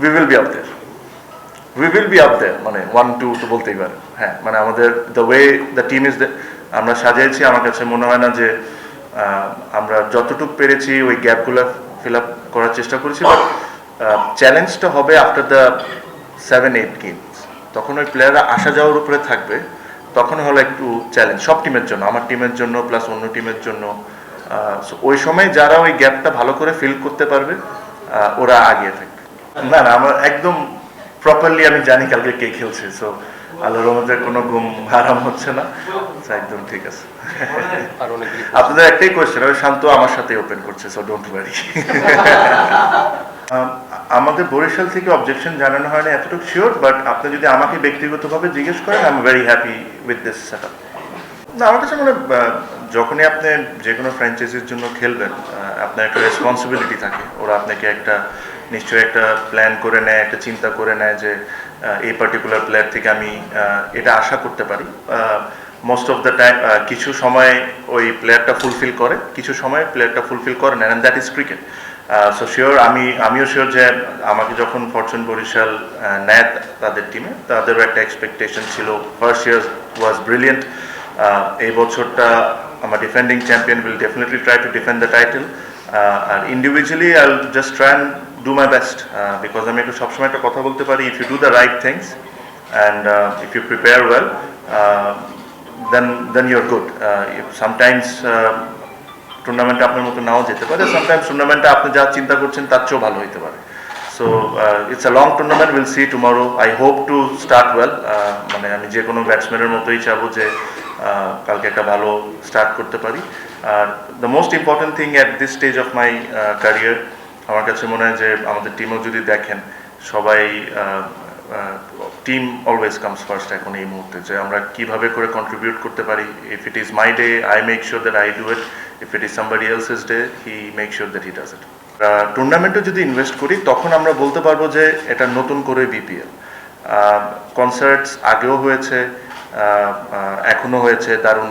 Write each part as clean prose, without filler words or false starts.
We will be up there, we will be up there, মানে 1-2 তো বলতেই পারে। হ্যাঁ, মানে আমাদের the way the team is আমরা সাজিয়েছি, আমার কাছে মনে হয় না যে আমরা যতটুকু পেরেছি ওই গ্যাপগুলো ফিল আপ করার চেষ্টা করেছি। বাট চ্যালেঞ্জটা হবে আফটার দ্য 7-8 গেমস, তখন ওই প্লেয়াররা আসা যাওয়ার উপরে থাকবে, তখন হলো একটু চ্যালেঞ্জ সব টিমের জন্য, আমার টিমের জন্য প্লাস অন্য টিমের জন্য। ওই সময় যারা ওই গ্যাপটা ভালো করে ফিল করতে পারবে ওরা আগিয়ে থাকবে। না না, আমার একদম প্রপারলি আমি জানি কালকে কে খেলছে, সো আল্লাহর রহমতে কোনো ঘুম হারাম হচ্ছে না, একদম ঠিক আছে। আপনাদের একটাই কোয়েশ্চেন, ওই শান্ত আমার সাথে ওপেন করছে, সো ডোন্ট ওয়ারি। আমাদের বরিশাল থেকে অবজেকশন জানানো হয়নি এতটুকু শিওর, বাট আপনি যদি আমাকে ব্যক্তিগতভাবে জিজ্ঞেস করেন, I am very happy with this setup. না, আমার কাছে মনে যখনই আপনি যে কোনো ফ্র্যাঞ্চাইজির জন্য খেলবেন, আপনার একটা রেসপন্সিবিলিটি থাকে, ওরা আপনাকে একটা নিশ্চয়ই একটা প্ল্যান করে নেয়, একটা চিন্তা করে নেয় যে এই পার্টিকুলার প্লেয়ার থেকে আমি এটা আশা করতে পারি। মোস্ট অফ দ্য টাইম কিছু সময় ওই প্লেয়ারটা ফুলফিল করে, কিছু সময় প্লেয়ারটা ফুলফিল করে না, and that is cricket. So sure, আমিও শিওর যে আমাকে যখন ফরচুন বরিশাল নেয় তাদের টিমে, তাদেরও একটা এক্সপেকটেশন ছিল। First year was brilliant. এই বছরটা আমার defending champion will definitely try to defend the title. আর individually I will just try and do my best, because আমি একটু সবসময় একটা কথা বলতে পারি, if you do the right things and if you prepare well, then you're good. Sometimes টুর্নামেন্টে আপনার মতো নাও যেতে পারে, সামটাইমস টুর্নামেন্টে আপনি যা চিন্তা করছেন তার চেয়েও ভালো হতে পারে। So it's a long tournament, will see tomorrow. I hope to start well. মানে আমি যে কোনো ব্যাটসম্যানের মতোই চাবো যে কালকে একটা ভালো স্টার্ট করতে পারি। Are the most important thing at this stage of my career, আমার কাছে মনে হয় যে আমাদের টিমও যদি দেখেন, সবাই টিম অলওয়েজ কামস ফার্স্ট এখন এই মুহূর্তে, যে আমরা কীভাবে করে কন্ট্রিবিউট করতে পারি। If it is my day, I make sure that I do it. If it is somebody else's day, he make sure that he does it. টুর্নামেন্টে যদি ইনভেস্ট করি, তখন আমরা বলতে পারবো যে এটা নতুন করে বিপিএল। কনসার্টস আগেও হয়েছে, এখনও হয়েছে, দারুণ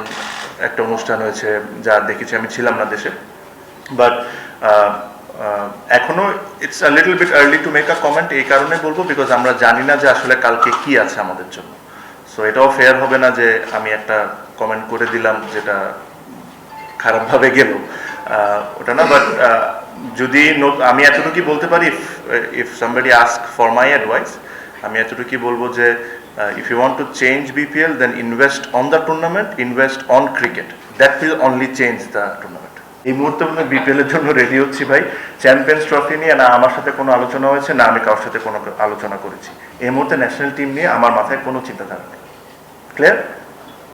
একটা অনুষ্ঠান হয়েছে যা দেখেছি, আমি ছিলাম না দেশে। বাট এখনো it's a little bit early to make a comment. এই কারণে বলবো বিকজ আমরা জানি না যে আসলে কালকে কি আছে আমাদের জন্য। সো এটাও ফেয়ার হবে না যে আমি একটা কমেন্ট করে দিলাম যেটা খারাপভাবে গেল, ওটা না। বাট যদি আমি এতটুকুই বলতে পারি, if somebody ask for my advice, আমি এতটুকুই বলবো যে if you want to change BPL, then invest on the tournament, invest on cricket. That will only change the tournament. এই মুহূর্তে বিপিএল এর জন্য রেডি হচ্ছি ভাই। চ্যাম্পিয়ন্স ট্রফি নিয়ে না আমার সাথে কোনো আলোচনা হয়েছে, না আমি কারোর সাথে কোনো আলোচনা করেছি। এই মুহূর্তে ন্যাশনাল টিম নিয়ে আমার মাথায় কোনো চিন্তাধারা নেই। ক্লিয়ার?